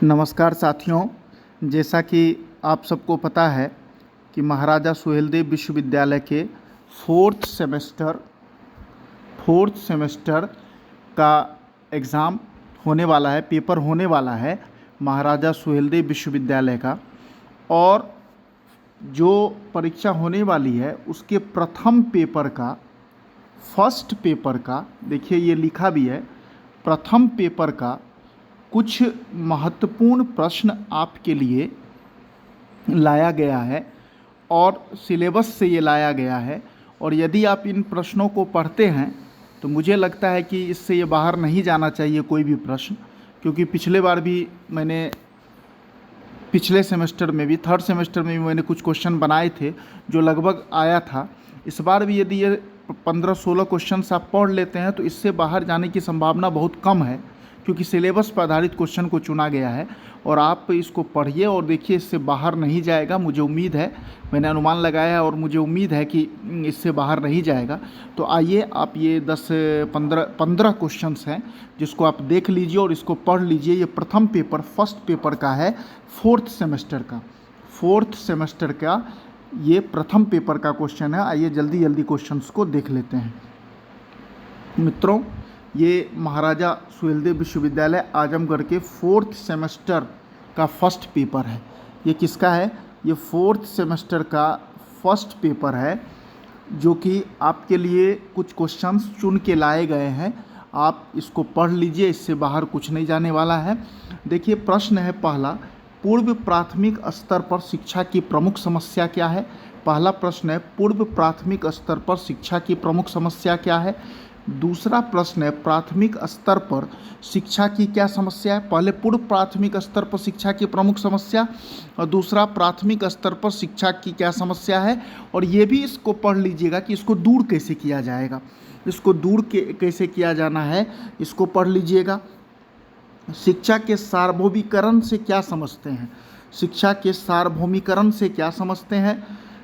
नमस्कार साथियों, जैसा कि आप सबको पता है कि महाराजा सुहेलदेव विश्वविद्यालय के फोर्थ सेमेस्टर का एग्ज़ाम होने वाला है, पेपर होने वाला है महाराजा सुहेलदेव विश्वविद्यालय का। और जो परीक्षा होने वाली है उसके प्रथम पेपर का, फर्स्ट पेपर का, देखिए ये लिखा भी है, प्रथम पेपर का कुछ महत्वपूर्ण प्रश्न आपके लिए लाया गया है और सिलेबस से ये लाया गया है। और यदि आप इन प्रश्नों को पढ़ते हैं तो मुझे लगता है कि इससे ये बाहर नहीं जाना चाहिए कोई भी प्रश्न, क्योंकि पिछले बार भी मैंने पिछले सेमेस्टर में भी, थर्ड सेमेस्टर में भी मैंने कुछ क्वेश्चन बनाए थे जो लगभग आया था। इस बार भी यदि ये 15-16 क्वेश्चन आप पढ़ लेते हैं तो इससे बाहर जाने की संभावना बहुत कम है, क्योंकि सिलेबस पर आधारित क्वेश्चन को चुना गया है। और आप इसको पढ़िए और देखिए, इससे बाहर नहीं जाएगा, मुझे उम्मीद है, मैंने अनुमान लगाया है और मुझे उम्मीद है कि इससे बाहर नहीं जाएगा। तो आइए आप ये 10-15 क्वेश्चंस हैं जिसको आप देख लीजिए और इसको पढ़ लीजिए। ये प्रथम पेपर, फर्स्ट पेपर का है, फोर्थ सेमेस्टर का ये प्रथम पेपर का क्वेश्चन है। आइए जल्दी जल्दी क्वेश्चंस को देख लेते हैं। मित्रों, ये महाराजा सुहेलदेव विश्वविद्यालय आजमगढ़ के फोर्थ सेमेस्टर का फर्स्ट पेपर है। ये किसका है? ये फोर्थ सेमेस्टर का फर्स्ट पेपर है, जो कि आपके लिए कुछ क्वेश्चंस चुन के लाए गए हैं। आप इसको पढ़ लीजिए, इससे बाहर कुछ नहीं जाने वाला है। देखिए, प्रश्न है पहला, पूर्व प्राथमिक स्तर पर शिक्षा की प्रमुख समस्या क्या है? पहला प्रश्न है, पूर्व प्राथमिक स्तर पर शिक्षा की प्रमुख समस्या क्या है? दूसरा प्रश्न है, प्राथमिक स्तर पर शिक्षा की क्या समस्या है? पहले पूर्व प्राथमिक स्तर पर शिक्षा की प्रमुख समस्या और दूसरा प्राथमिक स्तर पर शिक्षा की क्या समस्या है। और ये भी इसको पढ़ लीजिएगा कि इसको दूर कैसे किया जाएगा, इसको दूर कैसे किया जाना है, इसको पढ़ लीजिएगा। शिक्षा के सार्वभौमिकरण से क्या समझते हैं? शिक्षा के सार्वभौमिकरण से क्या समझते हैं?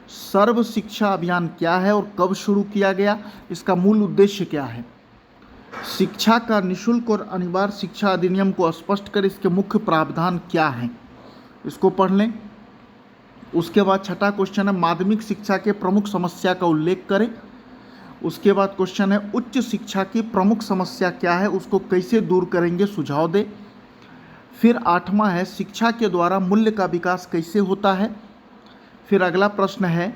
सर्व शिक्षा अभियान क्या है और कब शुरू किया गया? इसका मूल उद्देश्य क्या है? शिक्षा का निःशुल्क और अनिवार्य शिक्षा अधिनियम को स्पष्ट कर इसके मुख्य प्रावधान क्या हैं? इसको पढ़ लें। उसके बाद छठा क्वेश्चन है, माध्यमिक शिक्षा के प्रमुख समस्या का उल्लेख करें। उसके बाद क्वेश्चन है, उच्च शिक्षा की प्रमुख समस्या क्या है, उसको कैसे दूर करेंगे, सुझाव दें। फिर आठवां है, शिक्षा के द्वारा मूल्य का विकास कैसे होता है। फिर अगला प्रश्न है,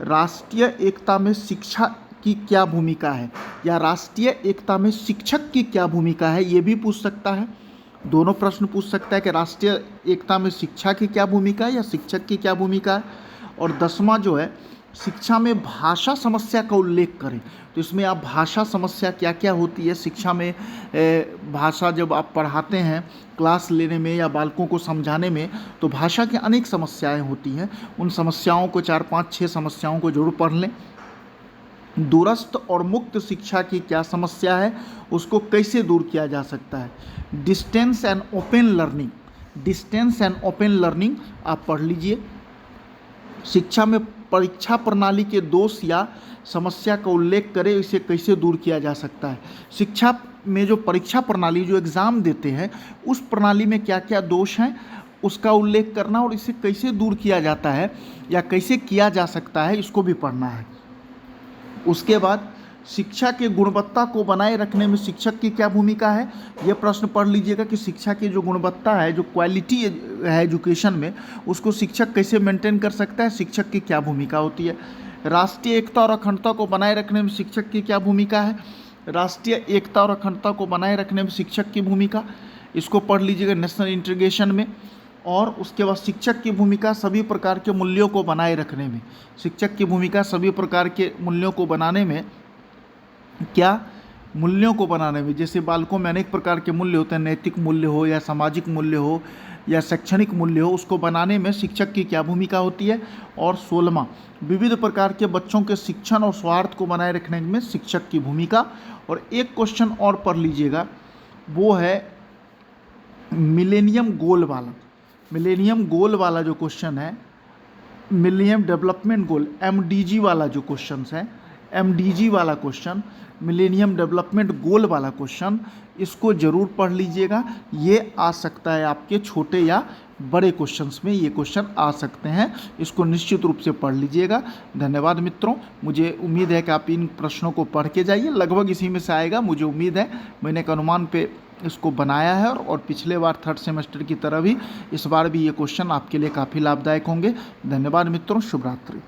राष्ट्रीय एकता में शिक्षा की क्या भूमिका है, या राष्ट्रीय एकता में शिक्षक की क्या भूमिका है, ये भी पूछ सकता है। दोनों प्रश्न पूछ सकता है कि राष्ट्रीय एकता में शिक्षा की क्या भूमिका है या शिक्षक की क्या भूमिका है। और 10वां जो है, शिक्षा में भाषा समस्या का उल्लेख करें। तो इसमें आप भाषा समस्या क्या क्या होती है शिक्षा में, भाषा जब आप पढ़ाते हैं क्लास लेने में या बालकों को समझाने में, तो भाषा की अनेक समस्याएं होती हैं। उन समस्याओं को 4-5-6 समस्याओं को जरूर पढ़ लें। दूरस्थ और मुक्त शिक्षा की क्या समस्या है, उसको कैसे दूर किया जा सकता है। डिस्टेंस एंड ओपन लर्निंग आप पढ़ लीजिए। शिक्षा में परीक्षा प्रणाली के दोष या समस्या का उल्लेख करें, इसे कैसे दूर किया जा सकता है। शिक्षा में जो परीक्षा प्रणाली, जो एग्ज़ाम देते हैं, उस प्रणाली में क्या क्या दोष हैं उसका उल्लेख करना और इसे कैसे दूर किया जाता है या कैसे किया जा सकता है, इसको भी पढ़ना है। उसके बाद शिक्षा के गुणवत्ता को बनाए रखने में शिक्षक की क्या भूमिका है, यह प्रश्न पढ़ लीजिएगा कि शिक्षा की जो गुणवत्ता है, जो क्वालिटी है एजुकेशन में, उसको शिक्षक कैसे मेंटेन कर सकता है, शिक्षक की क्या भूमिका होती है। राष्ट्रीय एकता और अखंडता को बनाए रखने में शिक्षक की क्या भूमिका है, राष्ट्रीय एकता और अखंडता को बनाए रखने में शिक्षक की भूमिका, इसको पढ़ लीजिएगा नेशनल इंटीग्रेशन में। और उसके बाद शिक्षक की भूमिका सभी प्रकार के मूल्यों को बनाए रखने में, शिक्षक की भूमिका सभी प्रकार के मूल्यों को बनाने में, क्या मूल्यों को बनाने में, जैसे बालकों में अनेक प्रकार के मूल्य होते हैं, नैतिक मूल्य हो या सामाजिक मूल्य हो या शैक्षणिक मूल्य हो, उसको बनाने में शिक्षक की क्या भूमिका होती है। और 16वां, विविध प्रकार के बच्चों के शिक्षण और स्वार्थ को बनाए रखने में शिक्षक की भूमिका। और एक क्वेश्चन और पढ़ लीजिएगा, वो है मिलेनियम गोल वाला जो क्वेश्चन है, मिलेनियम डेवलपमेंट गोल, MDG वाला जो क्वेश्चन है, MDG वाला क्वेश्चन, मिलेनियम डेवलपमेंट गोल वाला क्वेश्चन, इसको ज़रूर पढ़ लीजिएगा। ये आ सकता है आपके छोटे या बड़े क्वेश्चंस में, ये क्वेश्चन आ सकते हैं, इसको निश्चित रूप से पढ़ लीजिएगा। धन्यवाद मित्रों, मुझे उम्मीद है कि आप इन प्रश्नों को पढ़ के जाइए, लगभग इसी में से आएगा, मुझे उम्मीद है। मैंने एक अनुमान पे इसको बनाया है और पिछले बार थर्ड सेमेस्टर की तरह भी इस बार भी ये क्वेश्चन आपके लिए काफ़ी लाभदायक होंगे। धन्यवाद मित्रों, शुभ रात्रि।